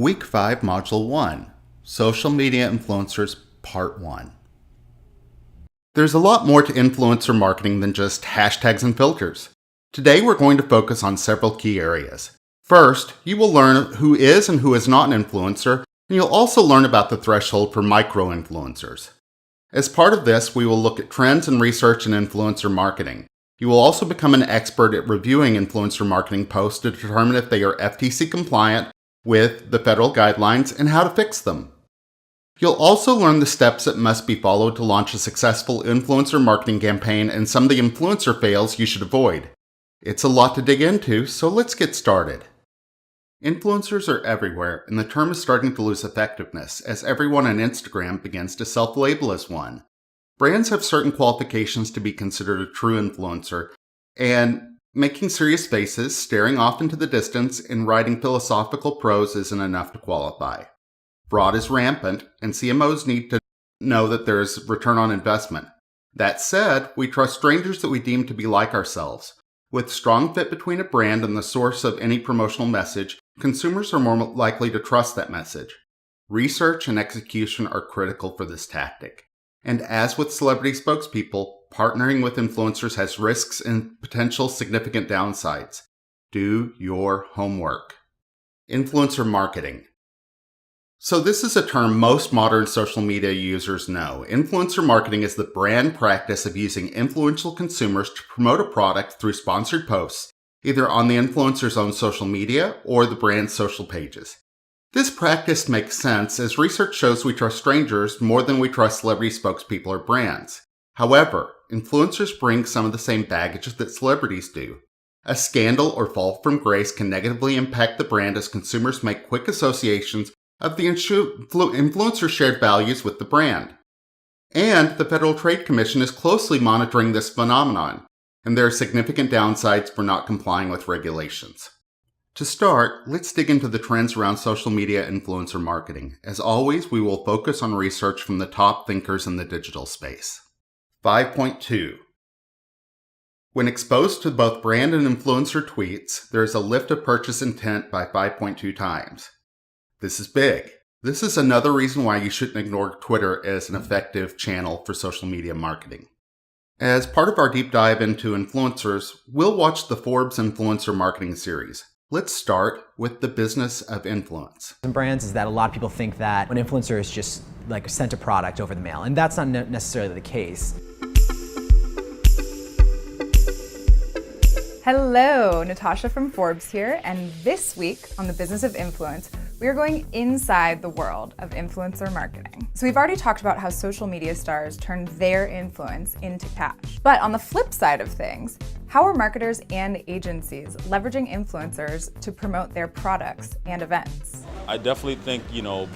Week 5, Module 1, Social Media Influencers, Part 1. There's a lot more to influencer marketing than just hashtags and filters. Today we're going to focus on several key areas. First, you will learn who is and who is not an influencer, and you'll also learn about the threshold for micro-influencers. As part of this, we will look at trends and research in influencer marketing. You will also become an expert at reviewing influencer marketing posts to determine if they are FTC compliant with the federal guidelines and how to fix them. You'll also learn the steps that must be followed to launch a successful influencer marketing campaign and some of the influencer fails you should avoid. It's a lot to dig into, so let's get started. Influencers are everywhere, and the term is starting to lose effectiveness as everyone on Instagram begins to self-label as one. Brands have certain qualifications to be considered a true influencer, and making serious faces, staring off into the distance, and writing philosophical prose isn't enough to qualify. Fraud is rampant, and CMOs need to know that there is return on investment. That said, we trust strangers that we deem to be like ourselves. With strong fit between a brand and the source of any promotional message, consumers are more likely to trust that message. Research and execution are critical for this tactic. And as with celebrity spokespeople, partnering with influencers has risks and potential significant downsides. Do your homework. Influencer marketing. So this is a term most modern social media users know. Influencer marketing is the brand practice of using influential consumers to promote a product through sponsored posts, either on the influencer's own social media or the brand's social pages. This practice makes sense as research shows we trust strangers more than we trust celebrity spokespeople or brands. However, influencers bring some of the same baggage that celebrities do. A scandal or fall from grace can negatively impact the brand as consumers make quick associations of the influencer's shared values with the brand. And the Federal Trade Commission is closely monitoring this phenomenon, and there are significant downsides for not complying with regulations. To start, let's dig into the trends around social media influencer marketing. As always, we will focus on research from the top thinkers in the digital space. 5.2. When exposed to both brand and influencer tweets, there is a lift of purchase intent by 5.2 times. This is big. This is another reason why you shouldn't ignore Twitter as an effective channel for social media marketing. As part of our deep dive into influencers, we'll watch the Forbes Influencer Marketing Series. Let's start with the business of influence. In brands is that a lot of people think that an influencer is just like sent a product over the mail, and that's not necessarily the case. Hello, Natasha from Forbes here, and this week on the Business of Influence, we are going inside the world of influencer marketing. So we've already talked about how social media stars turn their influence into cash. But on the flip side of things, how are marketers and agencies leveraging influencers to promote their products and events? I definitely think,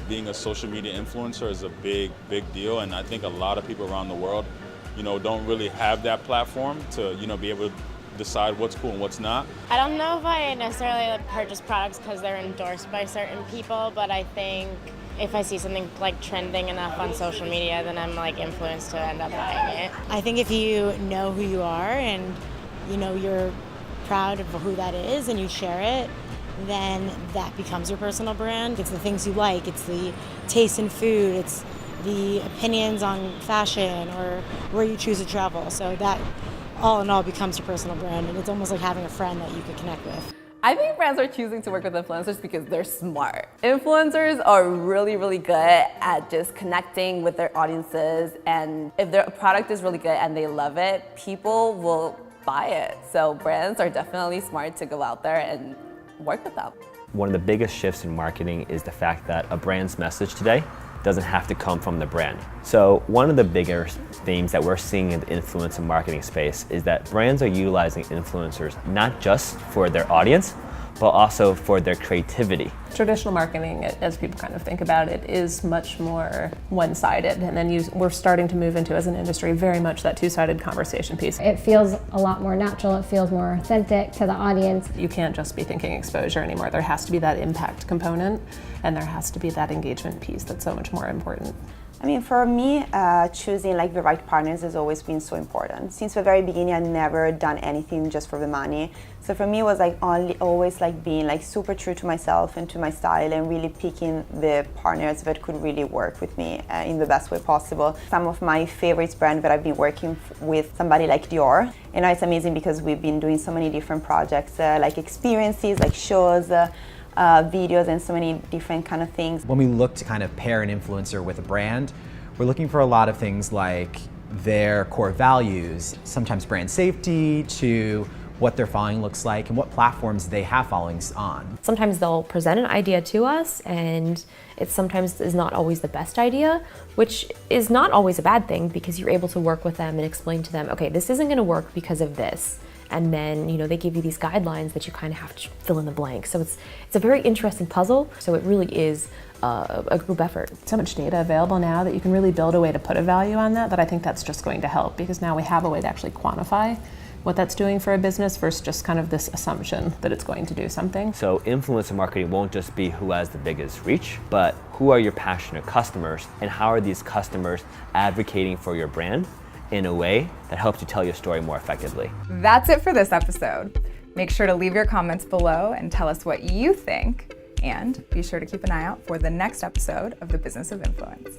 being a social media influencer is a big deal, and I think a lot of people around the world, don't really have that platform to, be able to decide what's cool and what's not. I don't know if I necessarily purchase products because they're endorsed by certain people, but I think if I see something trending enough on social media, then I'm influenced to end up buying it. I think if you know who you are and you're proud of who that is and you share it, then that becomes your personal brand. It's the things you like, it's the taste in food, it's the opinions on fashion or where you choose to travel. So that all in all becomes your personal brand, and it's almost like having a friend that you could connect with. I think brands are choosing to work with influencers because they're smart. Influencers are really good at just connecting with their audiences, and if their product is really good and they love it, people will buy it. So brands are definitely smart to go out there and work with them. One of the biggest shifts in marketing is the fact that a brand's message today doesn't have to come from the brand. So one of the bigger themes that we're seeing in the influencer marketing space is that brands are utilizing influencers not just for their audience, but also for their creativity. Traditional marketing, as people kind of think about it, is much more one-sided, and then we're starting to move into, as an industry, very much that two-sided conversation piece. It feels a lot more natural, it feels more authentic to the audience. You can't just be thinking exposure anymore. There has to be that impact component, and there has to be that engagement piece that's so much more important. I mean, for me, choosing like the right partners has always been so important. Since the very beginning, I've never done anything just for the money. So for me, it was like always like being like super true to myself and to my style, and really picking the partners that could really work with me in the best way possible. Some of my favorite brands that I've been working with, somebody like Dior. You know, it's amazing because we've been doing so many different projects, like experiences, like shows, videos, and so many different kind of things. When we look to kind of pair an influencer with a brand, we're looking for a lot of things like their core values, sometimes brand safety, to what their following looks like and what platforms they have followings on. Sometimes they'll present an idea to us and it sometimes is not always the best idea, which is not always a bad thing because you're able to work with them and explain to them, okay, this isn't gonna work because of this. And then, you know, they give you these guidelines that you kind of have to fill in the blank. So it's a very interesting puzzle. So it really is a group effort. So much data available now that you can really build a way to put a value on that I think that's just going to help, because now we have a way to actually quantify what that's doing for a business versus just kind of this assumption that it's going to do something. So influencer marketing won't just be who has the biggest reach, but who are your passionate customers and how are these customers advocating for your brand in a way that helps you tell your story more effectively. That's it for this episode. Make sure to leave your comments below and tell us what you think, and be sure to keep an eye out for the next episode of The Business of Influence.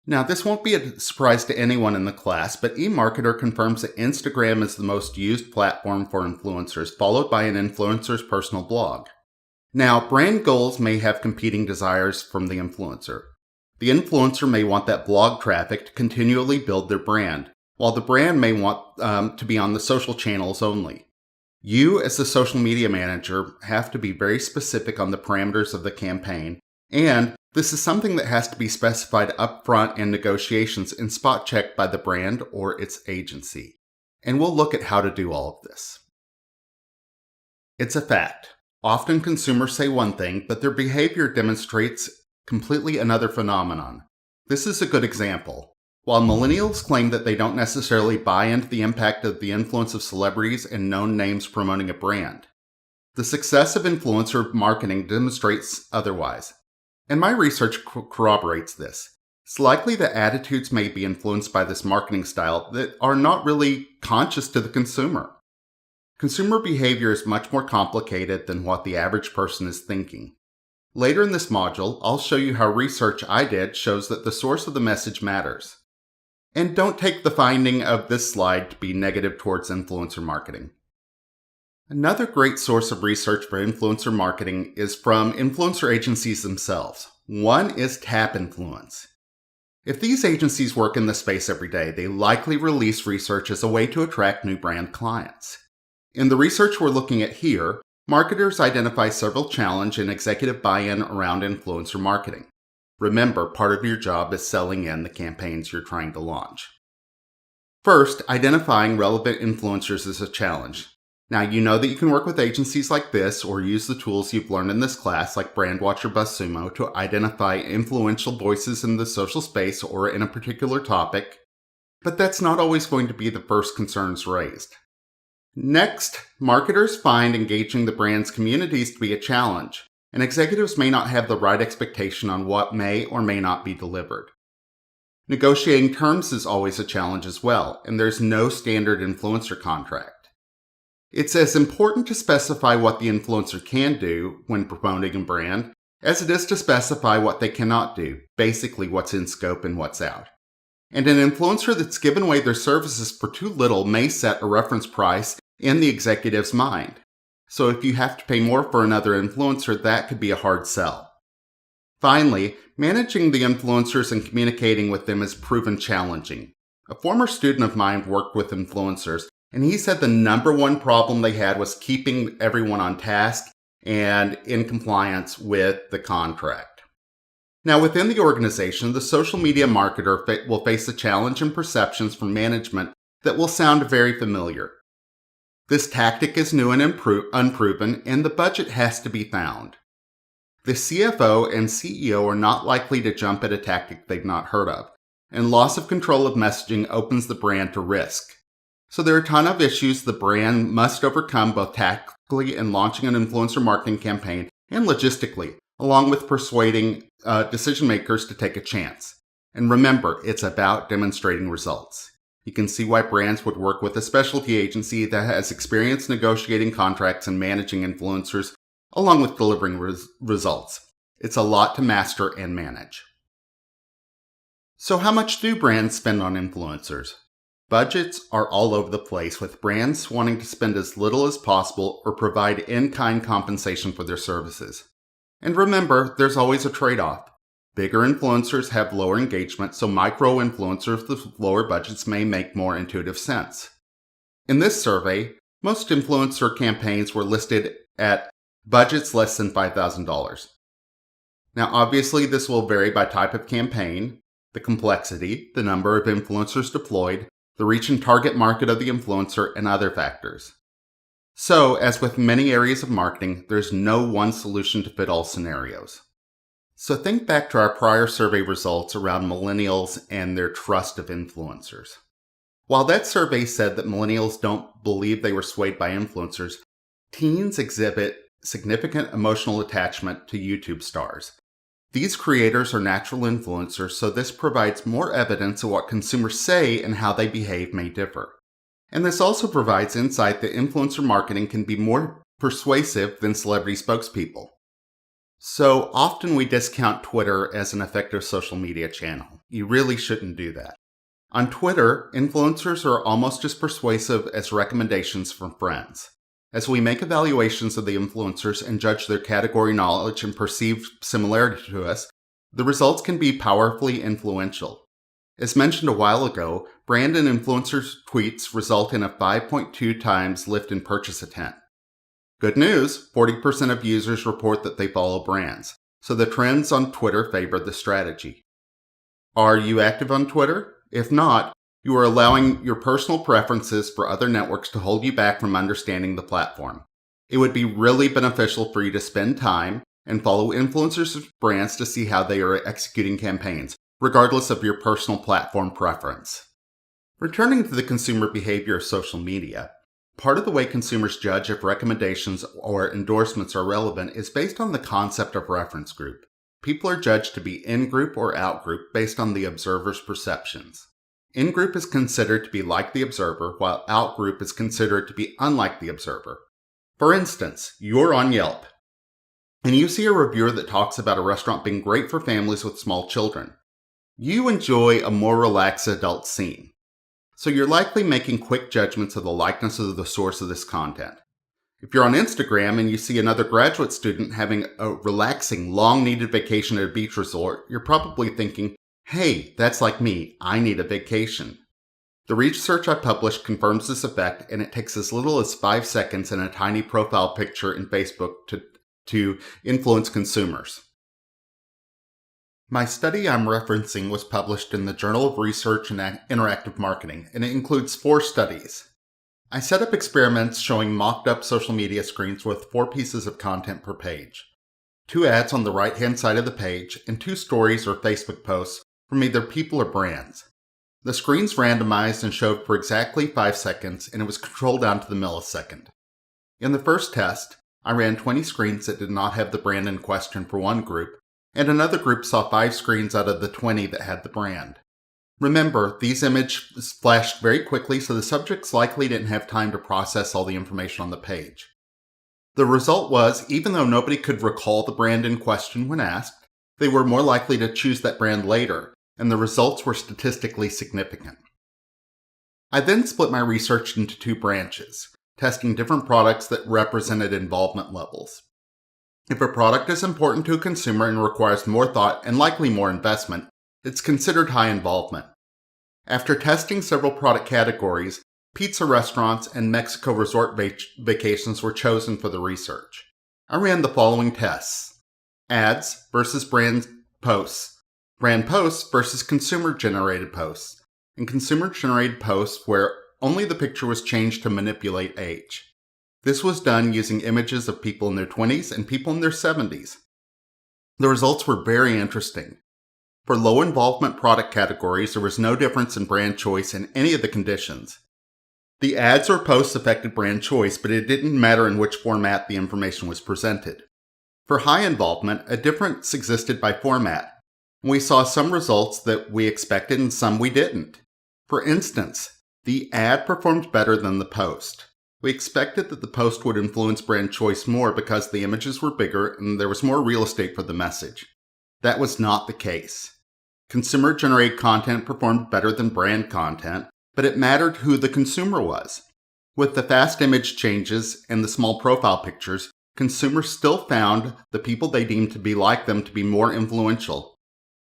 Now, this won't be a surprise to anyone in the class, but eMarketer confirms that Instagram is the most used platform for influencers, followed by an influencer's personal blog. Now, brand goals may have competing desires from the influencer. The influencer may want that blog traffic to continually build their brand, while the brand may want to be on the social channels only. You, as the social media manager, have to be very specific on the parameters of the campaign, and this is something that has to be specified upfront in negotiations and spot checked by the brand or its agency. And we'll look at how to do all of this. It's a fact. Often consumers say one thing, but their behavior demonstrates completely another phenomenon. This is a good example. While millennials claim that they don't necessarily buy into the impact of the influence of celebrities and known names promoting a brand, the success of influencer marketing demonstrates otherwise. And my research corroborates this. It's likely that attitudes may be influenced by this marketing style that are not really conscious to the consumer. Consumer behavior is much more complicated than what the average person is thinking. Later in this module, I'll show you how research I did shows that the source of the message matters. And don't take the finding of this slide to be negative towards influencer marketing. Another great source of research for influencer marketing is from influencer agencies themselves. One is Tap Influence. If these agencies work in this space every day, they likely release research as a way to attract new brand clients. In the research we're looking at here, marketers identify several challenge and executive buy-in around influencer marketing. Remember, part of your job is selling in the campaigns you're trying to launch. First, identifying relevant influencers is a challenge. Now, you know that you can work with agencies like this or use the tools you've learned in this class like Brandwatch or BuzzSumo to identify influential voices in the social space or in a particular topic, but that's not always going to be the first concerns raised. Next, marketers find engaging the brand's communities to be a challenge, and executives may not have the right expectation on what may or may not be delivered. Negotiating terms is always a challenge as well, and there's no standard influencer contract. It's as important to specify what the influencer can do when promoting a brand as it is to specify what they cannot do, basically what's in scope and what's out. And an influencer that's given away their services for too little may set a reference price in the executive's mind. So if you have to pay more for another influencer, that could be a hard sell. Finally, managing the influencers and communicating with them is proven challenging. A former student of mine worked with influencers, and he said the number one problem they had was keeping everyone on task and in compliance with the contract. Now, within the organization, the social media marketer will face a challenge and perceptions from management that will sound very familiar. This tactic is new and unproven, and the budget has to be found. The CFO and CEO are not likely to jump at a tactic they've not heard of, and loss of control of messaging opens the brand to risk. So there are a ton of issues the brand must overcome both tactically in launching an influencer marketing campaign and logistically, along with persuading decision makers to take a chance. And remember, it's about demonstrating results. You can see why brands would work with a specialty agency that has experience negotiating contracts and managing influencers, along with delivering results. It's a lot to master and manage. So how much do brands spend on influencers? Budgets are all over the place, with brands wanting to spend as little as possible or provide in-kind compensation for their services. And remember, there's always a trade-off. Bigger influencers have lower engagement, so micro-influencers with lower budgets may make more intuitive sense. In this survey, most influencer campaigns were listed at budgets less than $5,000. Now, obviously, this will vary by type of campaign, the complexity, the number of influencers deployed, the reach and target market of the influencer, and other factors. So, as with many areas of marketing, there's no one solution to fit all scenarios. So think back to our prior survey results around millennials and their trust of influencers. While that survey said that millennials don't believe they were swayed by influencers, teens exhibit significant emotional attachment to YouTube stars. These creators are natural influencers, so this provides more evidence of what consumers say and how they behave may differ. And this also provides insight that influencer marketing can be more persuasive than celebrity spokespeople. So often we discount Twitter as an effective social media channel. You really shouldn't do that. On Twitter, influencers are almost as persuasive as recommendations from friends. As we make evaluations of the influencers and judge their category knowledge and perceived similarity to us, the results can be powerfully influential. As mentioned a while ago, brand and influencers' tweets result in a 5.2 times lift in purchase intent. Good news, 40% of users report that they follow brands, so the trends on Twitter favor the strategy. Are you active on Twitter? If not, you are allowing your personal preferences for other networks to hold you back from understanding the platform. It would be really beneficial for you to spend time and follow influencers of brands to see how they are executing campaigns, regardless of your personal platform preference. Returning to the consumer behavior of social media, part of the way consumers judge if recommendations or endorsements are relevant is based on the concept of reference group. People are judged to be in-group or out-group based on the observer's perceptions. In-group is considered to be like the observer, while out-group is considered to be unlike the observer. For instance, you're on Yelp, and you see a reviewer that talks about a restaurant being great for families with small children. You enjoy a more relaxed adult scene, so you're likely making quick judgments of the likeness of the source of this content. If you're on Instagram and you see another graduate student having a relaxing, long-needed vacation at a beach resort, you're probably thinking, hey, that's like me, I need a vacation. The research I published confirms this effect, and it takes as little as 5 seconds and a tiny profile picture in Facebook to influence consumers. My study I'm referencing was published in the Journal of Research and Interactive Marketing, and it includes 4 studies. I set up experiments showing mocked-up social media screens with 4 pieces of content per page. 2 ads on the right-hand side of the page, and 2 stories or Facebook posts from either people or brands. The screens randomized and showed for exactly 5 seconds, and it was controlled down to the millisecond. In the first test, I ran 20 screens that did not have the brand in question for one group, and another group saw 5 screens out of the 20 that had the brand. Remember, these images flashed very quickly, so the subjects likely didn't have time to process all the information on the page. The result was, even though nobody could recall the brand in question when asked, they were more likely to choose that brand later, and the results were statistically significant. I then split my research into 2 branches, testing different products that represented involvement levels. If a product is important to a consumer and requires more thought and likely more investment, it's considered high involvement. After testing several product categories, pizza restaurants and Mexico resort vacations were chosen for the research. I ran the following tests: ads versus brand posts versus consumer-generated posts, and consumer-generated posts where only the picture was changed to manipulate age. This was done using images of people in their 20s and people in their 70s. The results were very interesting. For low involvement product categories, there was no difference in brand choice in any of the conditions. The ads or posts affected brand choice, but it didn't matter in which format the information was presented. For high involvement, a difference existed by format. We saw some results that we expected and some we didn't. For instance, the ad performed better than the post. We expected that the post would influence brand choice more because the images were bigger and there was more real estate for the message. That was not the case. Consumer-generated content performed better than brand content, but it mattered who the consumer was. With the fast image changes and the small profile pictures, consumers still found the people they deemed to be like them to be more influential.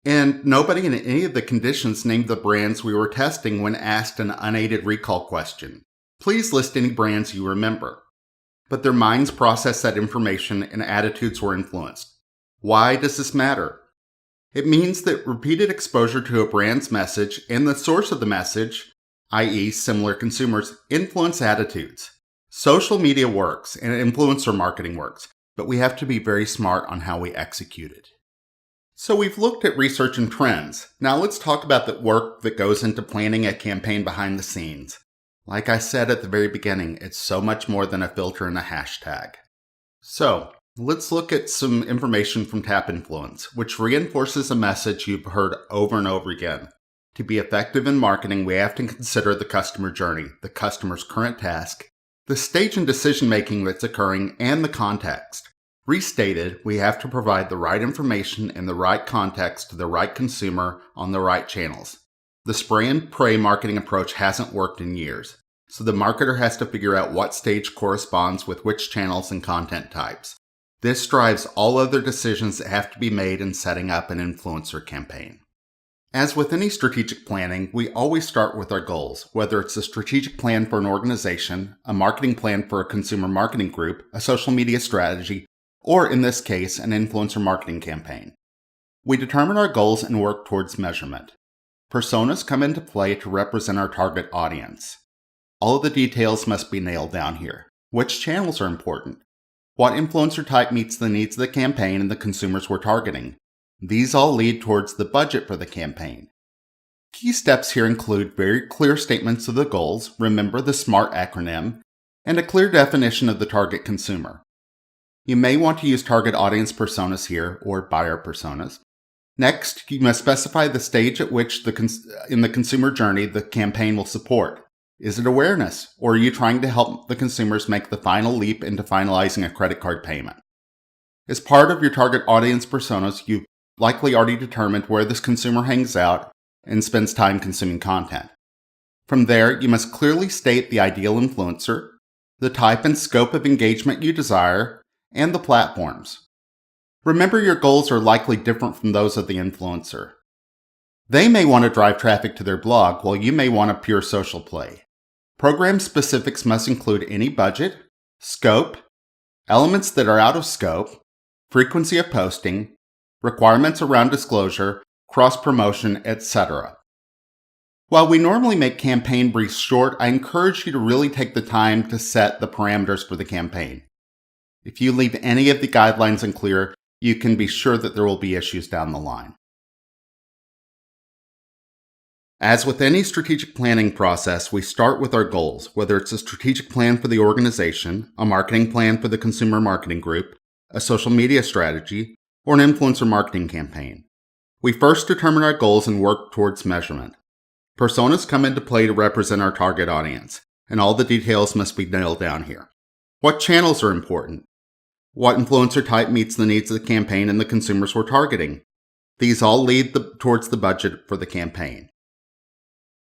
And nobody in any of the conditions named the brands we were testing when asked an unaided recall question. Please list any brands you remember. But their minds processed that information and attitudes were influenced. Why does this matter? It means that repeated exposure to a brand's message and the source of the message, i.e. similar consumers, influence attitudes. Social media works and influencer marketing works, but we have to be very smart on how we execute it. So we've looked at research and trends. Now let's talk about the work that goes into planning a campaign behind the scenes. Like I said at the very beginning, it's so much more than a filter and a hashtag. So, let's look at some information from Tap Influence, which reinforces a message you've heard over and over again. To be effective in marketing, we have to consider the customer journey, the customer's current task, the stage in decision-making that's occurring, and the context. Restated, we have to provide the right information in the right context to the right consumer on the right channels. The spray and pray marketing approach hasn't worked in years, so the marketer has to figure out what stage corresponds with which channels and content types. This drives all other decisions that have to be made in setting up an influencer campaign. As with any strategic planning, we always start with our goals, whether it's a strategic plan for an organization, a marketing plan for a consumer marketing group, a social media strategy, or in this case, an influencer marketing campaign. We determine our goals and work towards measurement. Personas come into play to represent our target audience. All of the details must be nailed down here. Which channels are important? What influencer type meets the needs of the campaign and the consumers we're targeting? These all lead towards the budget for the campaign. Key steps here include very clear statements of the goals, remember the SMART acronym, and a clear definition of the target consumer. You may want to use target audience personas here, or buyer personas. Next, you must specify the stage at which in the consumer journey the campaign will support. Is it awareness, or are you trying to help the consumers make the final leap into finalizing a credit card payment? As part of your target audience personas, you've likely already determined where this consumer hangs out and spends time consuming content. From there, you must clearly state the ideal influencer, the type and scope of engagement you desire, and the platforms. Remember, your goals are likely different from those of the influencer. They may want to drive traffic to their blog, while you may want a pure social play. Program specifics must include any budget, scope, elements that are out of scope, frequency of posting, requirements around disclosure, cross-promotion, etc. While we normally make campaign briefs short, I encourage you to really take the time to set the parameters for the campaign. If you leave any of the guidelines unclear, you can be sure that there will be issues down the line. As with any strategic planning process, we start with our goals, whether it's a strategic plan for the organization, a marketing plan for the consumer marketing group, a social media strategy, or an influencer marketing campaign. We first determine our goals and work towards measurement. Personas come into play to represent our target audience, and all the details must be nailed down here. What channels are important? What influencer type meets the needs of the campaign and the consumers we're targeting? These all lead towards the budget for the campaign.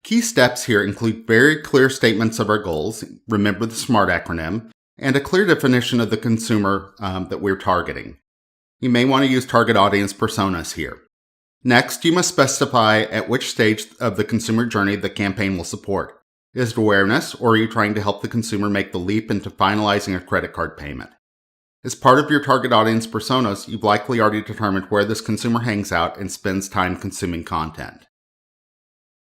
Key steps here include very clear statements of our goals, remember the SMART acronym, and a clear definition of the consumer that we're targeting. You may want to use target audience personas here. Next, you must specify at which stage of the consumer journey the campaign will support. Is it awareness, or are you trying to help the consumer make the leap into finalizing a credit card payment? As part of your target audience personas, you've likely already determined where this consumer hangs out and spends time consuming content.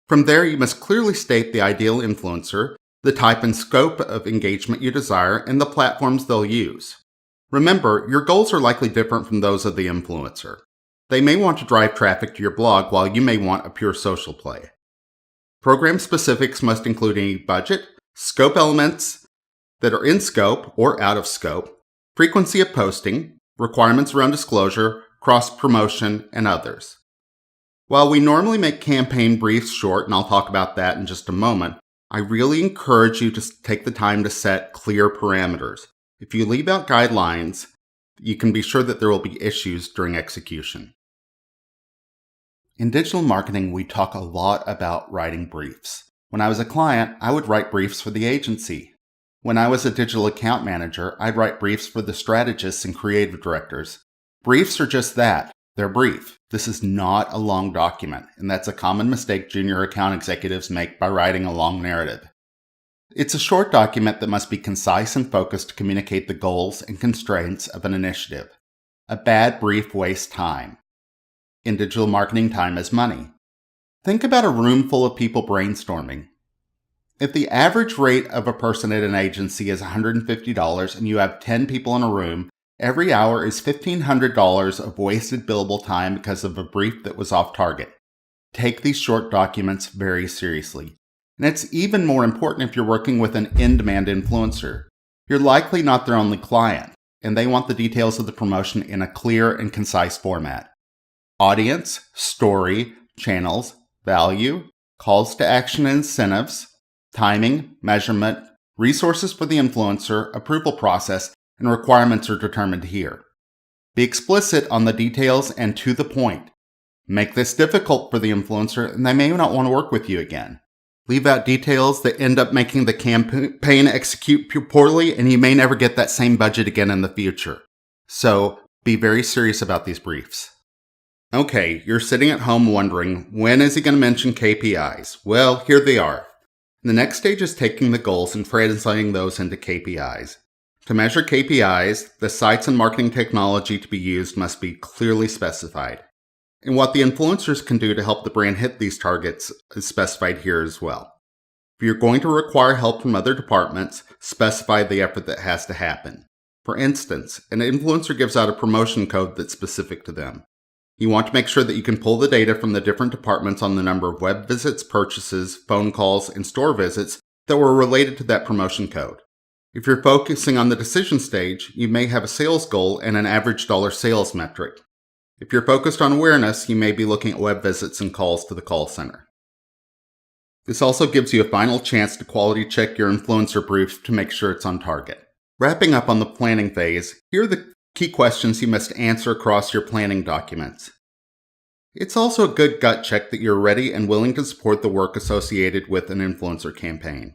From there, you must clearly state the ideal influencer, the type and scope of engagement you desire, and the platforms they'll use. Remember, your goals are likely different from those of the influencer. They may want to drive traffic to your blog while you may want a pure social play. Program specifics must include any budget, scope elements that are in scope or out of scope, frequency of posting, requirements around disclosure, cross-promotion, and others. While we normally make campaign briefs short, and I'll talk about that in just a moment, I really encourage you to take the time to set clear parameters. If you leave out guidelines, you can be sure that there will be issues during execution. In digital marketing, we talk a lot about writing briefs. When I was a client, I would write briefs for the agency. When I was a digital account manager, I'd write briefs for the strategists and creative directors. Briefs are just that. They're brief. This is not a long document, and that's a common mistake junior account executives make by writing a long narrative. It's a short document that must be concise and focused to communicate the goals and constraints of an initiative. A bad brief wastes time. In digital marketing, time is money. Think about a room full of people brainstorming. If the average rate of a person at an agency is $150 and you have 10 people in a room, every hour is $1,500 of wasted billable time because of a brief that was off target. Take these short documents very seriously. And it's even more important if you're working with an in-demand influencer. You're likely not their only client, and they want the details of the promotion in a clear and concise format. Audience, story, channels, value, calls to action and incentives, timing, measurement, resources for the influencer, approval process, and requirements are determined here. Be explicit on the details and to the point. Make this difficult for the influencer, and they may not want to work with you again. Leave out details that end up making the campaign execute poorly, and you may never get that same budget again in the future. So, be very serious about these briefs. Okay, you're sitting at home wondering, when is he going to mention KPIs? Well, here they are. The next stage is taking the goals and translating those into KPIs. To measure KPIs, the sites and marketing technology to be used must be clearly specified. And what the influencers can do to help the brand hit these targets is specified here as well. If you're going to require help from other departments, specify the effort that has to happen. For instance, an influencer gives out a promotion code that's specific to them. You want to make sure that you can pull the data from the different departments on the number of web visits, purchases, phone calls, and store visits that were related to that promotion code. If you're focusing on the decision stage, you may have a sales goal and an average dollar sales metric. If you're focused on awareness, you may be looking at web visits and calls to the call center. This also gives you a final chance to quality check your influencer brief to make sure it's on target. Wrapping up on the planning phase, here are the key questions you must answer across your planning documents. It's also a good gut check that you're ready and willing to support the work associated with an influencer campaign.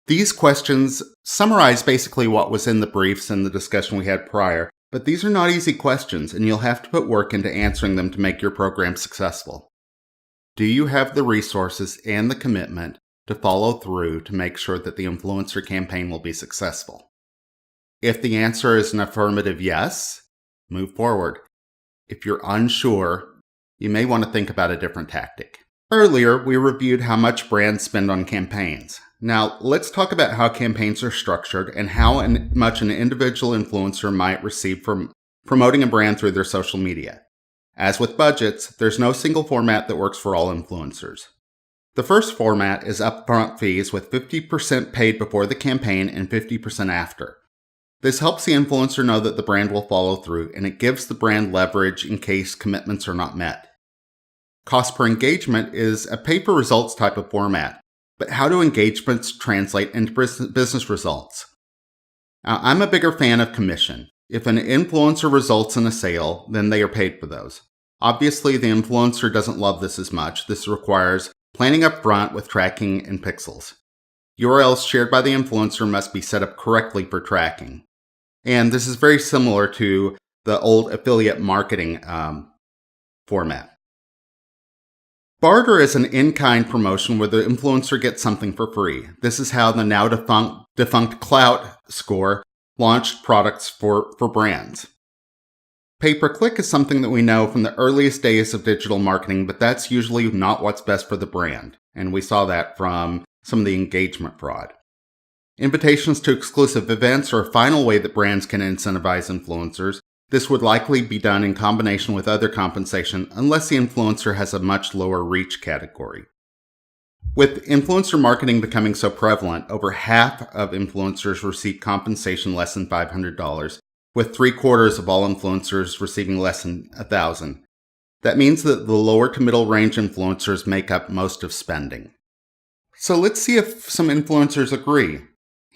These questions summarize basically what was in the briefs and the discussion we had prior, but these are not easy questions, and you'll have to put work into answering them to make your program successful. Do you have the resources and the commitment to follow through to make sure that the influencer campaign will be successful? If the answer is an affirmative yes, move forward. If you're unsure, you may want to think about a different tactic. Earlier, we reviewed how much brands spend on campaigns. Now, let's talk about how campaigns are structured and how much an individual influencer might receive from promoting a brand through their social media. As with budgets, there's no single format that works for all influencers. The first format is upfront fees with 50% paid before the campaign and 50% after. This helps the influencer know that the brand will follow through, and it gives the brand leverage in case commitments are not met. Cost per engagement is a pay-for-results type of format, but how do engagements translate into business results? Now, I'm a bigger fan of commission. If an influencer results in a sale, then they are paid for those. Obviously, the influencer doesn't love this as much. This requires planning up front with tracking and pixels. URLs shared by the influencer must be set up correctly for tracking. And this is very similar to the old affiliate marketing format. Barter is an in-kind promotion where the influencer gets something for free. This is how the now defunct Clout Score launched products for brands. Pay-per-click is something that we know from the earliest days of digital marketing, but that's usually not what's best for the brand. And we saw that from some of the engagement fraud. Invitations to exclusive events are a final way that brands can incentivize influencers. This would likely be done in combination with other compensation unless the influencer has a much lower reach category. With influencer marketing becoming so prevalent, over half of influencers receive compensation less than $500, with 3/4 of all influencers receiving less than $1,000. That means that the lower to middle range influencers make up most of spending. So let's see if some influencers agree.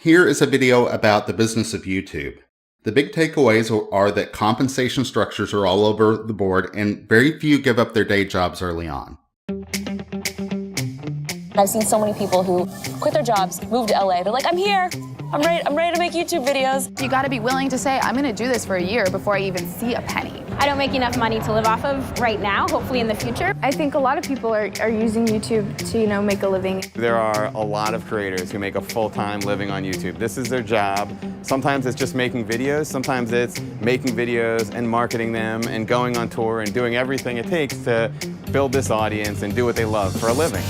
Here is a video about the business of YouTube. The big takeaways are that compensation structures are all over the board and very few give up their day jobs early on. I've seen so many people who quit their jobs, move to LA. They're like, I'm here. I'm ready to make YouTube videos. You gotta be willing to say, I'm gonna do this for a year before I even see a penny. I don't make enough money to live off of right now, hopefully in the future. I think a lot of people are using YouTube to, make a living. There are a lot of creators who make a full-time living on YouTube. This is their job. Sometimes it's just making videos. Sometimes it's making videos and marketing them and going on tour and doing everything it takes to build this audience and do what they love for a living.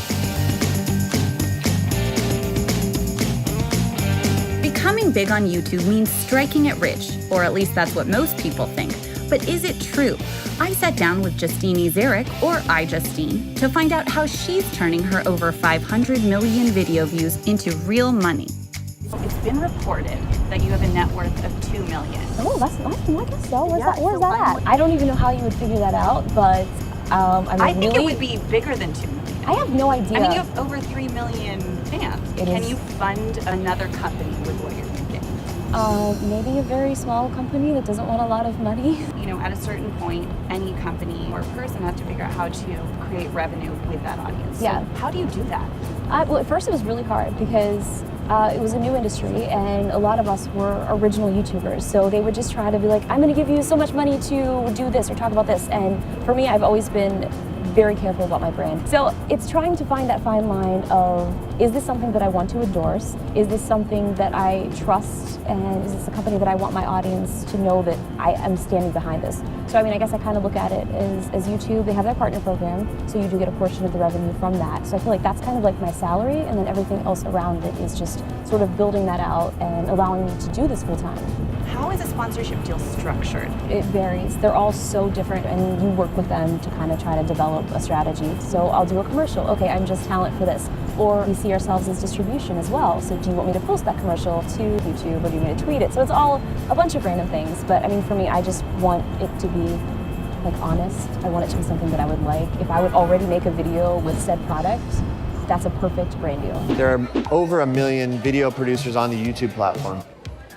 Becoming big on YouTube means striking it rich, or at least that's what most people think. But is it true? I sat down with Justine Zarek, or iJustine, to find out how she's turning her over 500 million video views into real money. It's been reported that you have a net worth of $2 million. Oh, I guess so. Where's that at? I don't even know how you would figure that out, but I think it would be bigger than $2 million. I have no idea. I mean, you have over 3 million fans. Can you fund another company with what you're thinking? Maybe a very small company that doesn't want a lot of money. At a certain point, any company or person has to figure out how to create revenue with that audience. Yeah. So how do you do that? Well, at first it was really hard because it was a new industry and a lot of us were original YouTubers. So they would just try to be like, I'm going to give you so much money to do this or talk about this. And for me, I've always been very careful about my brand. So it's trying to find that fine line of, is this something that I want to endorse? Is this something that I trust? And is this a company that I want my audience to know that I am standing behind this? So I guess I kind of look at it as YouTube. They have their partner program, so you do get a portion of the revenue from that. So I feel like that's kind of like my salary, and then everything else around it is just sort of building that out and allowing me to do this full time. How is a sponsorship deal structured? It varies. They're all so different, and you work with them to kind of try to develop a strategy. So I'll do a commercial. Okay, I'm just talent for this. Or we see ourselves as distribution as well. So do you want me to post that commercial to YouTube, or do you want me to tweet it? So it's all a bunch of random things. But for me, I just want it to be honest. I want it to be something that I would like. If I would already make a video with said product, that's a perfect brand deal. There are over 1 million video producers on the YouTube platform.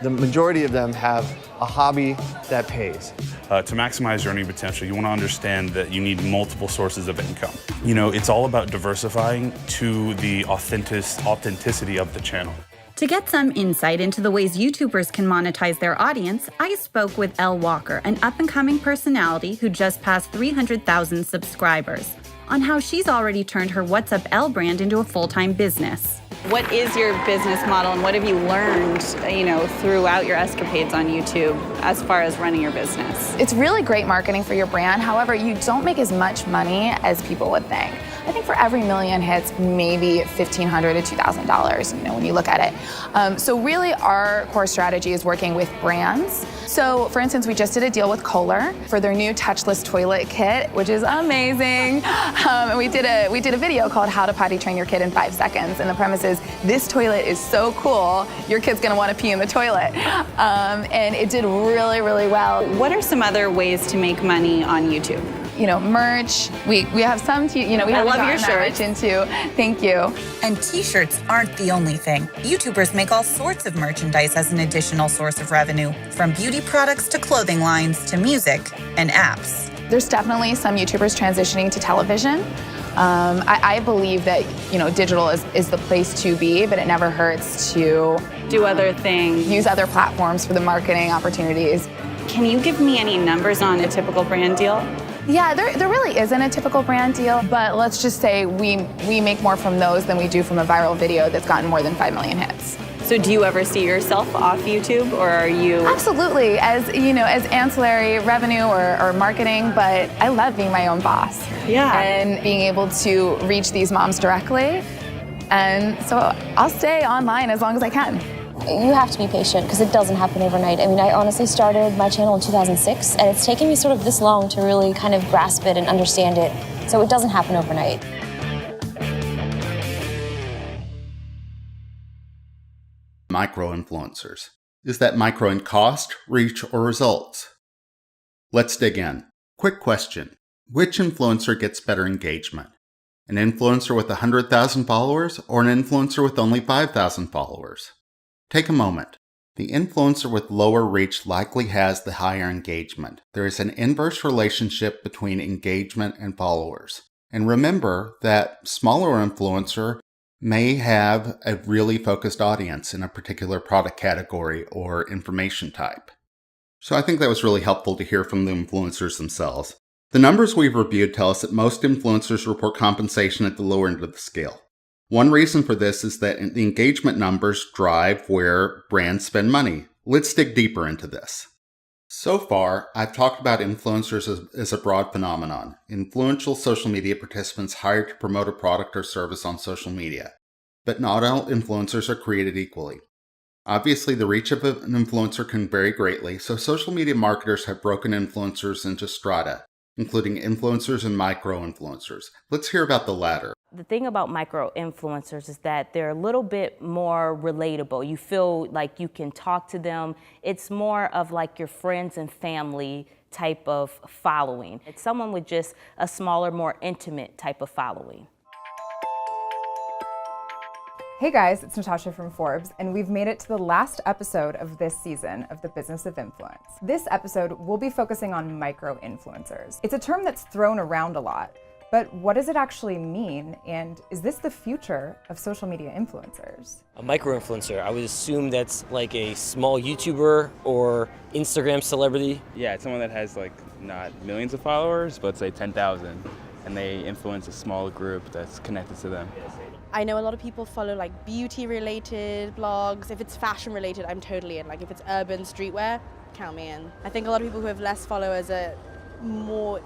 The majority of them have a hobby that pays. To maximize your earning potential, you want to understand that you need multiple sources of income. It's all about diversifying to the authenticity of the channel. To get some insight into the ways YouTubers can monetize their audience, I spoke with Elle Walker, an up-and-coming personality who just passed 300,000 subscribers, on how she's already turned her What's Up Elle brand into a full-time business. What is your business model, and what have you learned, throughout your escapades on YouTube as far as running your business? It's really great marketing for your brand. However, you don't make as much money as people would think. I think for every million hits, maybe $1,500 to $2,000, when you look at it. So really our core strategy is working with brands. So for instance, we just did a deal with Kohler for their new touchless toilet kit, which is amazing. And we did a video called How to Potty Train Your Kid in 5 Seconds. And the premise is, this toilet is so cool, your kid's gonna wanna pee in the toilet. And it did really, really well. What are some other ways to make money on YouTube? Merch. We have some, I love your shirts into. Thank you. And t-shirts aren't the only thing. YouTubers make all sorts of merchandise as an additional source of revenue, from beauty products to clothing lines to music and apps. There's definitely some YouTubers transitioning to television. I believe that, digital is the place to be, but it never hurts to do other things, use other platforms for the marketing opportunities. Can you give me any numbers on a typical brand deal? Yeah, there really isn't a typical brand deal, but let's just say we make more from those than we do from a viral video that's gotten more than 5 million hits. So do you ever see yourself off YouTube, or are you? Absolutely, as ancillary revenue or marketing, but I love being my own boss. Yeah. And being able to reach these moms directly. And so I'll stay online as long as I can. You have to be patient because it doesn't happen overnight. I mean, I honestly started my channel in 2006, and it's taken me sort of this long to really kind of grasp it and understand it. So it doesn't happen overnight. Micro-influencers. Is that micro in cost, reach, or results? Let's dig in. Quick question. Which influencer gets better engagement? An influencer with 100,000 followers or an influencer with only 5,000 followers? Take a moment. The influencer with lower reach likely has the higher engagement. There is an inverse relationship between engagement and followers. And remember that smaller influencer may have a really focused audience in a particular product category or information type. So I think that was really helpful to hear from the influencers themselves. The numbers we've reviewed tell us that most influencers report compensation at the lower end of the scale. One reason for this is that the engagement numbers drive where brands spend money. Let's dig deeper into this. So far, I've talked about influencers as a broad phenomenon, influential social media participants hired to promote a product or service on social media. But not all influencers are created equally. Obviously, the reach of an influencer can vary greatly, so social media marketers have broken influencers into strata, including influencers and micro-influencers. Let's hear about the latter. The thing about micro-influencers is that they're a little bit more relatable. You feel like you can talk to them. It's more of like your friends and family type of following. It's someone with just a smaller, more intimate type of following. Hey guys, it's Natasha from Forbes, and we've made it to the last episode of this season of The Business of Influence. This episode, we'll be focusing on micro-influencers. It's a term that's thrown around a lot, but what does it actually mean, and is this the future of social media influencers? A micro-influencer, I would assume that's like a small YouTuber or Instagram celebrity. Yeah, it's someone that has like not millions of followers, but say 10,000, and they influence a small group that's connected to them. I know a lot of people follow like beauty related blogs. If it's fashion related, I'm totally in. Like if it's urban streetwear, count me in. I think a lot of people who have less followers are more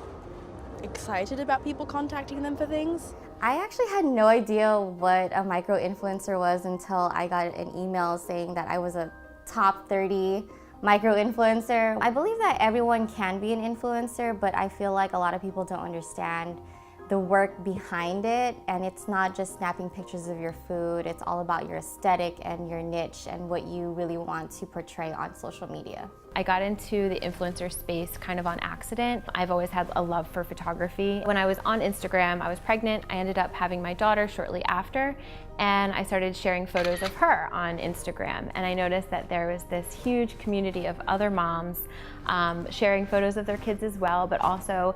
excited about people contacting them for things. I actually had no idea what a micro-influencer was until I got an email saying that I was a top 30 micro-influencer. I believe that everyone can be an influencer, but I feel like a lot of people don't understand the work behind it, and it's not just snapping pictures of your food, it's all about your aesthetic and your niche and what you really want to portray on social media. I got into the influencer space kind of on accident. I've always had a love for photography. When I was on Instagram, I was pregnant. I ended up having my daughter shortly after, and I started sharing photos of her on Instagram. And I noticed that there was this huge community of other moms sharing photos of their kids as well, but also,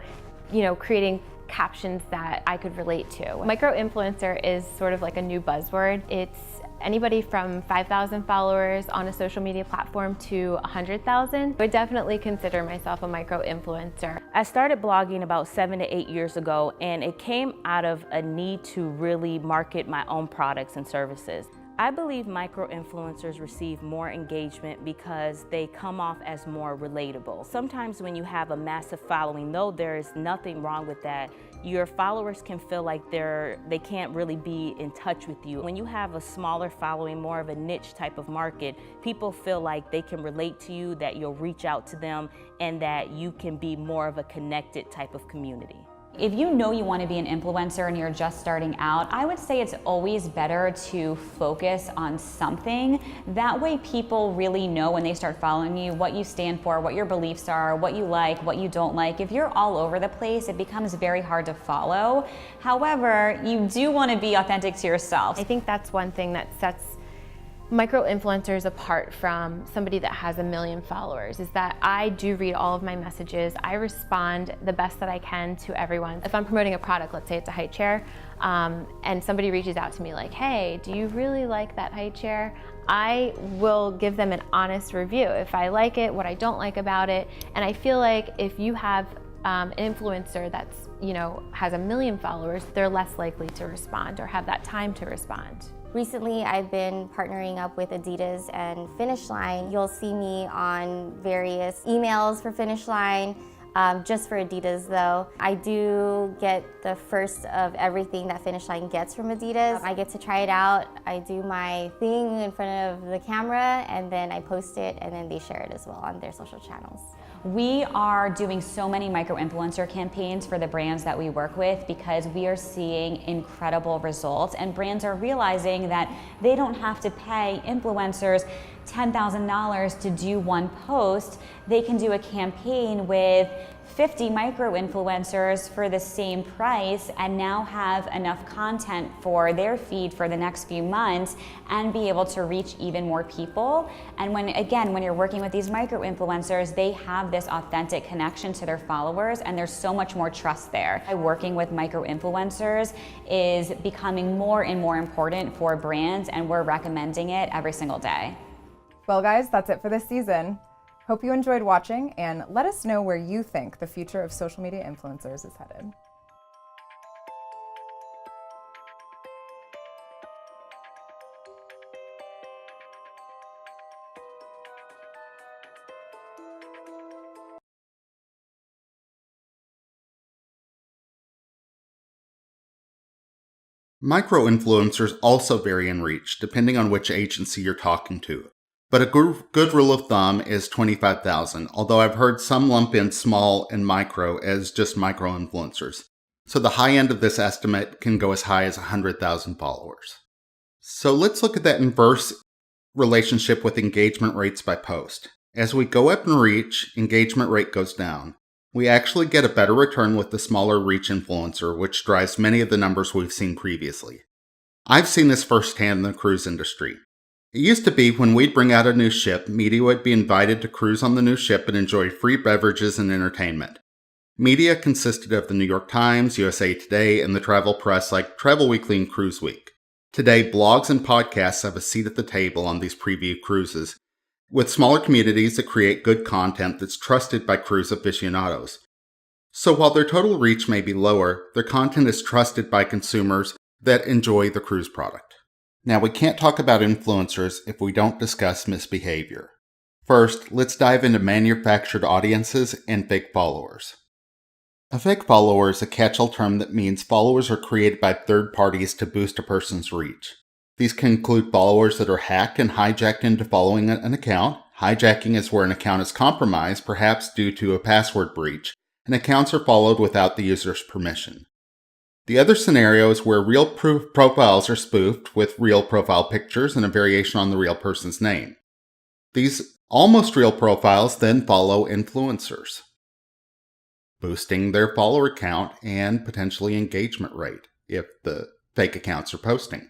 creating captions that I could relate to. Micro-influencer is sort of like a new buzzword. It's anybody from 5,000 followers on a social media platform to 100,000. I would definitely consider myself a micro-influencer. I started blogging about 7 to 8 years ago, and it came out of a need to really market my own products and services. I believe micro-influencers receive more engagement because they come off as more relatable. Sometimes when you have a massive following, though there is nothing wrong with that, your followers can feel like they can't really be in touch with you. When you have a smaller following, more of a niche type of market, people feel like they can relate to you, that you'll reach out to them, and that you can be more of a connected type of community. If you know you want to be an influencer and you're just starting out, I would say it's always better to focus on something. That way people really know when they start following you what you stand for, what your beliefs are, what you like, what you don't like. If you're all over the place, it becomes very hard to follow. However, you do want to be authentic to yourself. I think that's one thing that sets micro-influencers apart from somebody that has 1 million followers, is that I do read all of my messages. I respond the best that I can to everyone. If I'm promoting a product, let's say it's a high chair, and somebody reaches out to me like, hey, do you really like that high chair? I will give them an honest review. If I like it, what I don't like about it. And I feel like if you have an influencer that's, has 1 million followers, they're less likely to respond or have that time to respond. Recently, I've been partnering up with Adidas and Finish Line. You'll see me on various emails for Finish Line, Just for Adidas though. I do get the first of everything that Finish Line gets from Adidas. I get to try it out. I do my thing in front of the camera and then I post it and then they share it as well on their social channels. We are doing so many micro-influencer campaigns for the brands that we work with because we are seeing incredible results, and brands are realizing that they don't have to pay influencers $10,000 to do one post. They can do a campaign with 50 micro-influencers for the same price and now have enough content for their feed for the next few months and be able to reach even more people. And when you're working with these micro-influencers, they have this authentic connection to their followers and there's so much more trust there. Working with micro-influencers is becoming more and more important for brands, and we're recommending it every single day. Well guys, that's it for this season. Hope you enjoyed watching, and let us know where you think the future of social media influencers is headed. Micro-influencers also vary in reach, depending on which agency you're talking to. But a good rule of thumb is 25,000, although I've heard some lump in small and micro as just micro-influencers. So the high end of this estimate can go as high as 100,000 followers. So let's look at that inverse relationship with engagement rates by post. As we go up in reach, engagement rate goes down. We actually get a better return with the smaller reach influencer, which drives many of the numbers we've seen previously. I've seen this firsthand in the cruise industry. It used to be when we'd bring out a new ship, media would be invited to cruise on the new ship and enjoy free beverages and entertainment. Media consisted of the New York Times, USA Today, and the travel press like Travel Weekly and Cruise Week. Today, blogs and podcasts have a seat at the table on these preview cruises, with smaller communities that create good content that's trusted by cruise aficionados. So while their total reach may be lower, their content is trusted by consumers that enjoy the cruise product. Now, we can't talk about influencers if we don't discuss misbehavior. First, let's dive into manufactured audiences and fake followers. A fake follower is a catch-all term that means followers are created by third parties to boost a person's reach. These can include followers that are hacked and hijacked into following an account. Hijacking is where an account is compromised, perhaps due to a password breach, and accounts are followed without the user's permission. The other scenario is where real profiles are spoofed with real profile pictures and a variation on the real person's name. These almost real profiles then follow influencers, boosting their follower count and potentially engagement rate if the fake accounts are posting.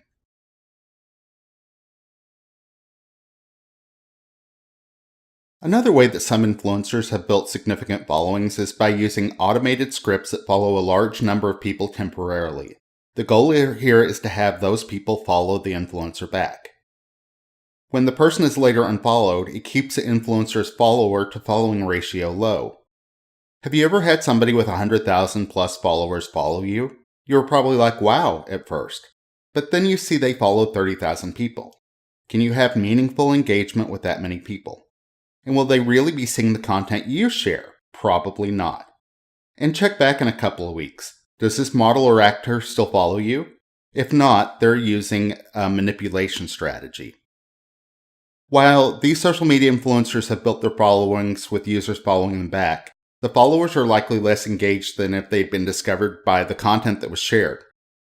Another way that some influencers have built significant followings is by using automated scripts that follow a large number of people temporarily. The goal here is to have those people follow the influencer back. When the person is later unfollowed, it keeps the influencer's follower to following ratio low. Have you ever had somebody with 100,000 plus followers follow you? You were probably like, wow, at first. But then you see they followed 30,000 people. Can you have meaningful engagement with that many people? And will they really be seeing the content you share? Probably not. And check back in a couple of weeks. Does this model or actor still follow you? If not, they're using a manipulation strategy. While these social media influencers have built their followings with users following them back, the followers are likely less engaged than if they'd been discovered by the content that was shared.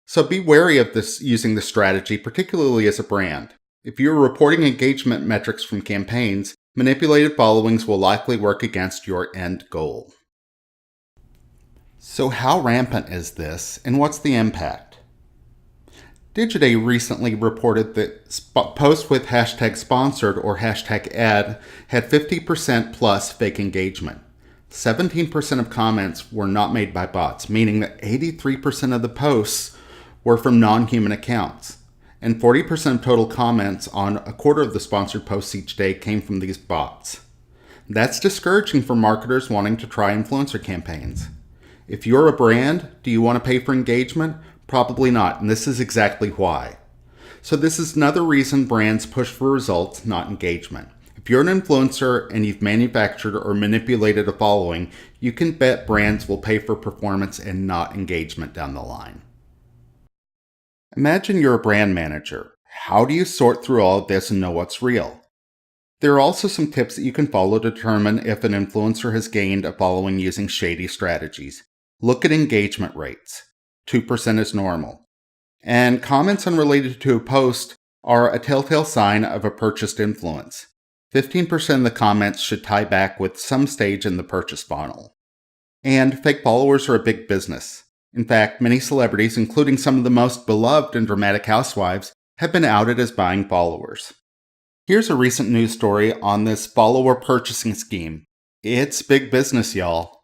So be wary of using this strategy, particularly as a brand. If you're reporting engagement metrics from campaigns, manipulated followings will likely work against your end goal. So how rampant is this, and what's the impact? Digiday recently reported that posts with hashtag sponsored or hashtag ad had 50% plus fake engagement. 17% of comments were not made by bots, meaning that 83% of the posts were from non-human accounts. And 40% of total comments on a quarter of the sponsored posts each day came from these bots. That's discouraging for marketers wanting to try influencer campaigns. If you're a brand, do you want to pay for engagement? Probably not, and this is exactly why. So this is another reason brands push for results, not engagement. If you're an influencer and you've manufactured or manipulated a following, you can bet brands will pay for performance and not engagement down the line. Imagine you're a brand manager. How do you sort through all of this and know what's real? There are also some tips that you can follow to determine if an influencer has gained a following using shady strategies. Look at engagement rates. 2% is normal. And comments unrelated to a post are a telltale sign of a purchased influence. 15% of the comments should tie back with some stage in the purchase funnel. And fake followers are a big business. In fact, many celebrities, including some of the most beloved and dramatic housewives, have been outed as buying followers. Here's a recent news story on this follower purchasing scheme. It's big business, y'all.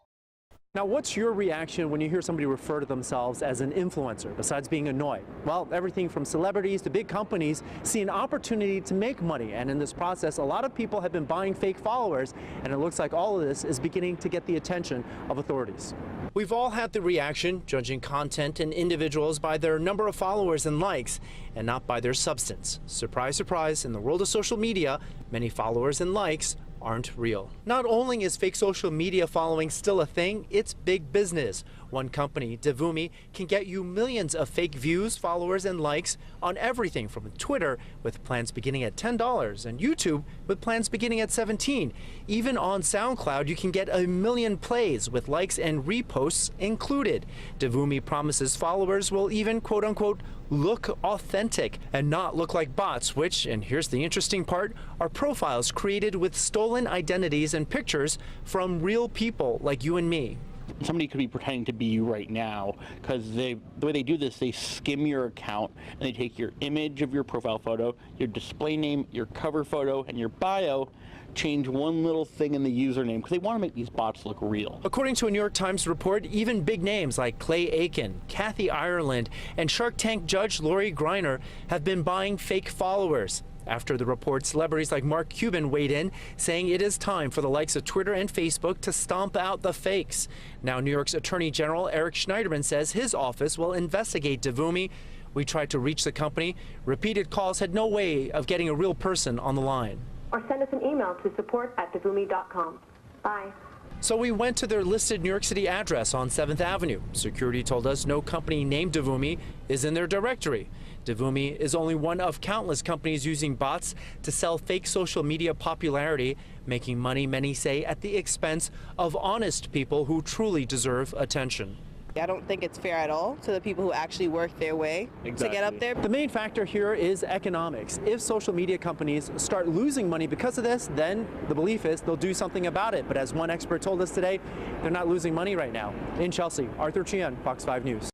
Now, what's your reaction when you hear somebody refer to themselves as an influencer, besides being annoyed? Well, everything from celebrities to big companies see an opportunity to make money. And in this process, a lot of people have been buying fake followers, and it looks like all of this is beginning to get the attention of authorities. We've all had the reaction, judging content and individuals by their number of followers and likes, and not by their substance. Surprise, surprise, in the world of social media, many followers and likes aren't real. Not only is fake social media following still a thing, it's big business. One company, Devumi, can get you millions of fake views, followers, and likes on everything from Twitter, with plans beginning at $10, and YouTube, with plans beginning at $17. Even on SoundCloud, you can get 1 million plays with likes and reposts included. Devumi promises followers will even, quote-unquote, look authentic and not look like bots, which, and here's the interesting part, are profiles created with stolen identities and pictures from real people like you and me. Somebody could be pretending to be you right now, because the way they do this, they skim your account and they take your image of your profile photo, your display name, your cover photo, and your bio, change one little thing in the username because they want to make these bots look real. According to a New York Times report, even big names like Clay Aiken, Kathy Ireland, and Shark Tank judge Lori Greiner have been buying fake followers. After the report, celebrities like Mark Cuban weighed in, saying it is time for the likes of Twitter and Facebook to stomp out the fakes. Now, New York's Attorney General Eric Schneiderman says his office will investigate Devumi. We tried to reach the company. Repeated calls had no way of getting a real person on the line. Or send us an email to support@devumi.com. Bye. So we went to their listed New York City address on 7th Avenue. Security told us no company named Devumi is in their directory. Devumi is only one of countless companies using bots to sell fake social media popularity, making money, many say, at the expense of honest people who truly deserve attention. I don't think it's fair at all to the people who actually work their way to get up there. The main factor here is economics. If social media companies start losing money because of this, then the belief is they'll do something about it. But as one expert told us today, they're not losing money right now. In Chelsea, Arthur Chien, Fox 5 News.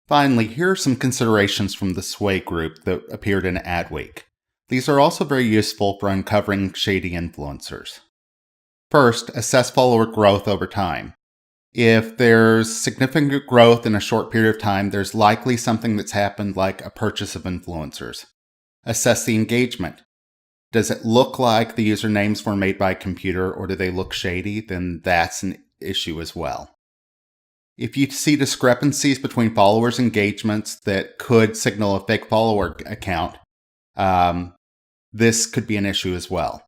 Finally, here are some considerations from the Sway group that appeared in Adweek. These are also very useful for uncovering shady influencers. First, assess follower growth over time. If there's significant growth in a short period of time, there's likely something that's happened, like a purchase of influencers. Assess the engagement. Does it look like the usernames were made by a computer, or do they look shady? Then that's an issue as well. If you see discrepancies between followers' engagements that could signal a fake follower account, this could be an issue as well.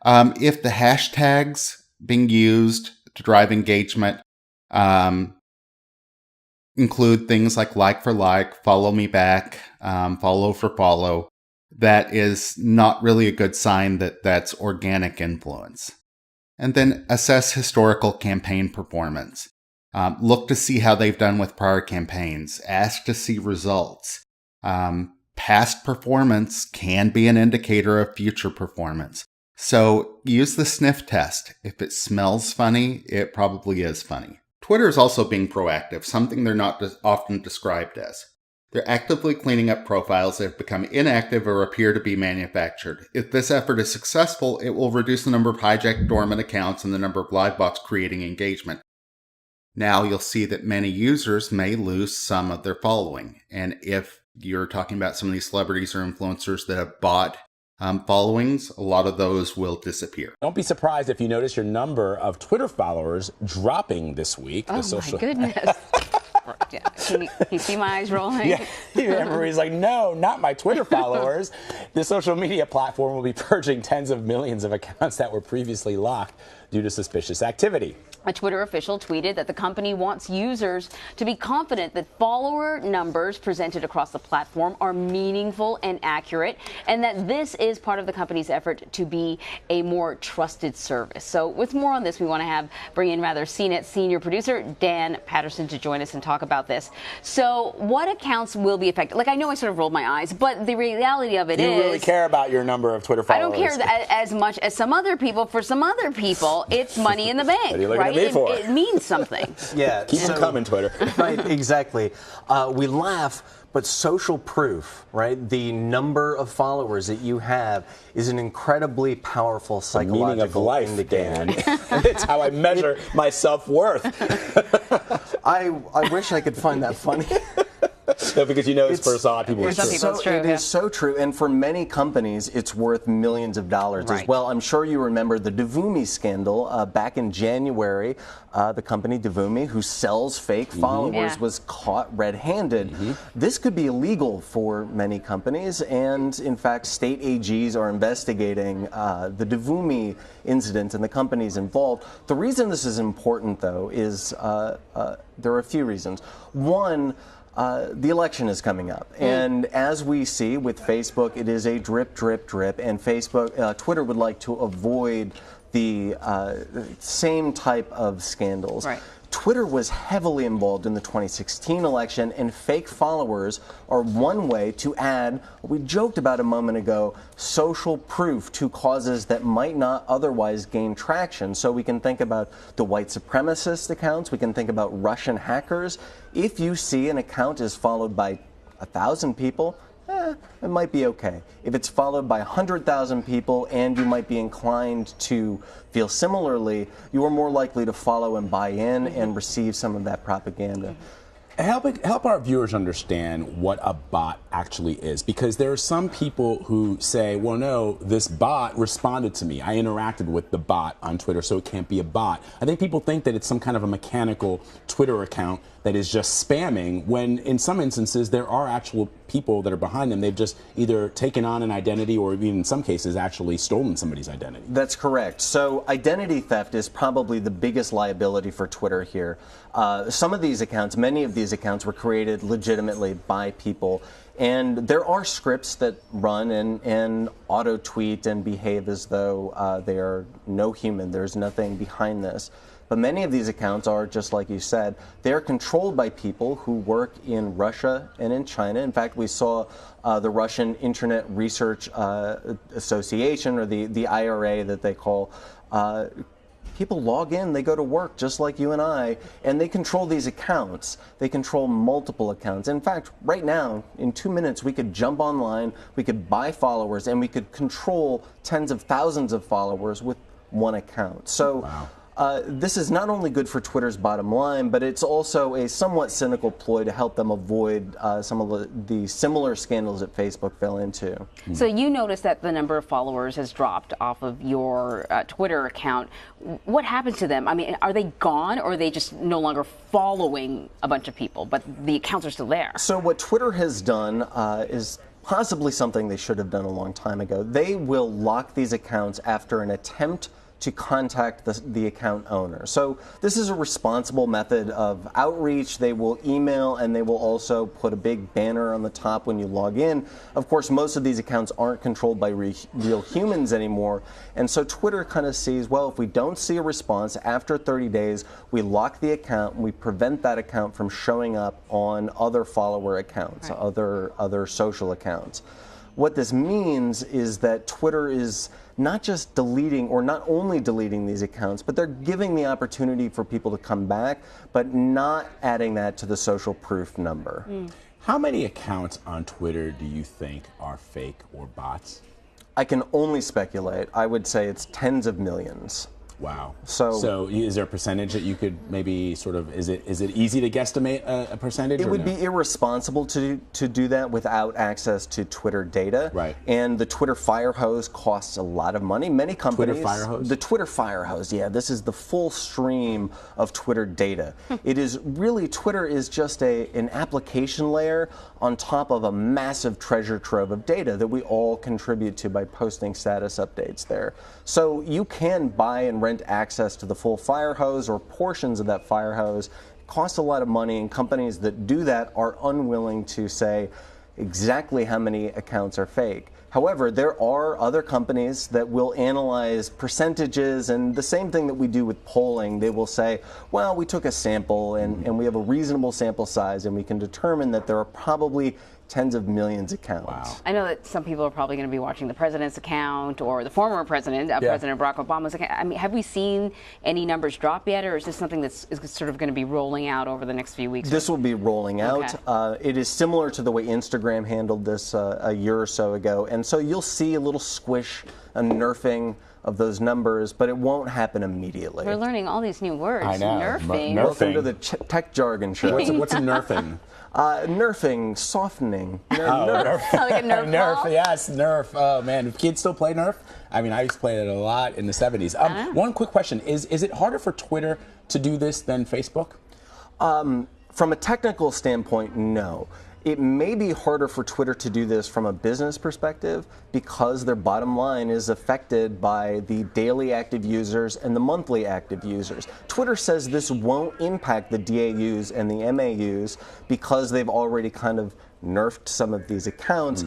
If the hashtags being used to drive engagement include things like for like, follow me back, follow for follow, that is not really a good sign that that's organic influence. And then assess historical campaign performance. Look to see how they've done with prior campaigns. Ask to see results. Past performance can be an indicator of future performance. So use the sniff test. If it smells funny, it probably is funny. Twitter is also being proactive, something they're not often described as. They're actively cleaning up profiles that have become inactive or appear to be manufactured. If this effort is successful, it will reduce the number of hijacked dormant accounts and the number of live bots creating engagement. Now you'll see that many users may lose some of their following. And if you're talking about some of these celebrities or influencers that have bought followings, a lot of those will disappear. Don't be surprised if you notice your number of Twitter followers dropping this week. Oh, my goodness. Can you see my eyes rolling? Yeah. Marie's like, no, not my Twitter followers. The social media platform will be purging tens of millions of accounts that were previously locked due to suspicious activity. A Twitter official tweeted that the company wants users to be confident that follower numbers presented across the platform are meaningful and accurate, and that this is part of the company's effort to be a more trusted service. So with more on this, we want to bring in CNET senior producer Dan Patterson to join us and talk about this. So what accounts will be affected? Like, I know I sort of rolled my eyes, but the reality of it is... You really care about your number of Twitter followers. I don't care as much as some other people. For some other people, it's money in the bank, right? It means something. Yeah, keep them coming, Twitter. Right, exactly. We laugh, but social proof, right? The number of followers that you have is an incredibly powerful psychological meaning of life, indicator. Dan. It's how I measure my self-worth. I wish I could find that funny. No, because you know it's for a lot of people. It is so true, and for many companies, it's worth millions of dollars as well. I'm sure you remember the Devumi scandal back in January. The company Devumi, who sells fake followers, was caught red-handed. This could be illegal for many companies, and in fact, state AGs are investigating the Devumi incident and the companies involved. The reason this is important, though, is there are a few reasons. One, the election is coming up, and as we see with Facebook, it is a drip, drip, drip, and Twitter would like to avoid the same type of scandals. Right. Twitter was heavily involved in the 2016 election, and fake followers are one way to add, what we joked about a moment ago, social proof to causes that might not otherwise gain traction. So we can think about the white supremacist accounts, we can think about Russian hackers. If you see an account is followed by 1,000 people, it might be okay. If it's followed by 100,000 people and you might be inclined to feel similarly, you are more likely to follow and buy in and receive some of that propaganda. Help our viewers understand what a bot actually is, because there are some people who say, well, no, this bot responded to me. I interacted with the bot on Twitter, so it can't be a bot. I think people think that it's some kind of a mechanical Twitter account that is just spamming, when in some instances there are actual people that are behind them. They've just either taken on an identity or even in some cases actually stolen somebody's identity. That's correct. So identity theft is probably the biggest liability for Twitter here. Some of these accounts, many of these accounts were created legitimately by people, and there are scripts that run and auto-tweet and behave as though they are no human. There's nothing behind this. But many of these accounts are, just like you said, they're controlled by people who work in Russia and in China. In fact, we saw the Russian Internet Research Association, or the IRA that they call, people log in, they go to work just like you and I, and they control these accounts. They control multiple accounts. In fact, right now, in 2 minutes, we could jump online, we could buy followers, and we could control tens of thousands of followers with one account. So. This is not only good for Twitter's bottom line, but it's also a somewhat cynical ploy to help them avoid some of the similar scandals that Facebook fell into. So you noticed that the number of followers has dropped off of your Twitter account. What happened to them? I mean, are they gone, or are they just no longer following a bunch of people, but the accounts are still there? So what Twitter has done is possibly something they should have done a long time ago. They will lock these accounts after an attempt to contact the account owner. So this is a responsible method of outreach. They will email, and they will also put a big banner on the top when you log in. Of course, most of these accounts aren't controlled by real humans anymore, and so Twitter kind of sees, well, if we don't see a response after 30 days, we lock the account, and we prevent that account from showing up on other follower accounts, other social accounts. What this means is that Twitter is not just deleting, or not only deleting these accounts, but they're giving the opportunity for people to come back, but not adding that to the social proof number. How many accounts on Twitter do you think are fake or bots? I can only speculate. I would say it's tens of millions. Wow. So is there a percentage that you could maybe sort of, is it easy to guesstimate a percentage? It would be irresponsible to do that without access to Twitter data. Right. And the Twitter Fire Hose costs a lot of money. Many companies. Twitter Fire Hose? The Twitter Fire Hose, yeah. This is the full stream of Twitter data. It is really, Twitter is just an application layer on top of a massive treasure trove of data that we all contribute to by posting status updates there. So you can buy and rent access to the full fire hose or portions of that fire hose. It costs a lot of money, and companies that do that are unwilling to say exactly how many accounts are fake. However, there are other companies that will analyze percentages, and the same thing that we do with polling. They will say, well, we took a sample and we have a reasonable sample size, and we can determine that there are probably tens of millions of accounts. Wow. I know that some people are probably going to be watching the president's account or the former president, President Barack Obama's account. I mean, have we seen any numbers drop yet, or is this something that's sort of going to be rolling out over the next few weeks? This will be rolling out. Okay. It is similar to the way Instagram handled this a year or so ago, and so you'll see a little squish, a nerfing of those numbers, but it won't happen immediately. We're learning all these new words. I know. Nerfing. Welcome to the tech jargon show. What's a nerfing? Nerfing, softening. Nerf. Like a Nerf ball? Nerf, yes, Nerf. Oh man, do kids still play Nerf? I mean, I used to play it a lot in the 70s. One quick question: Is it harder for Twitter to do this than Facebook? From a technical standpoint, no. It may be harder for Twitter to do this from a business perspective because their bottom line is affected by the daily active users and the monthly active users. Twitter says this won't impact the DAUs and the MAUs because they've already kind of nerfed some of these accounts,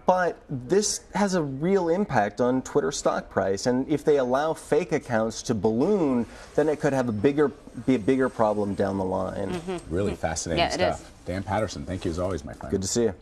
but this has a real impact on Twitter stock price, and if they allow fake accounts to balloon, then it could have be a bigger problem down the line. Really fascinating stuff. Is. Dan Patterson, thank you as always, my friend. Good to see you.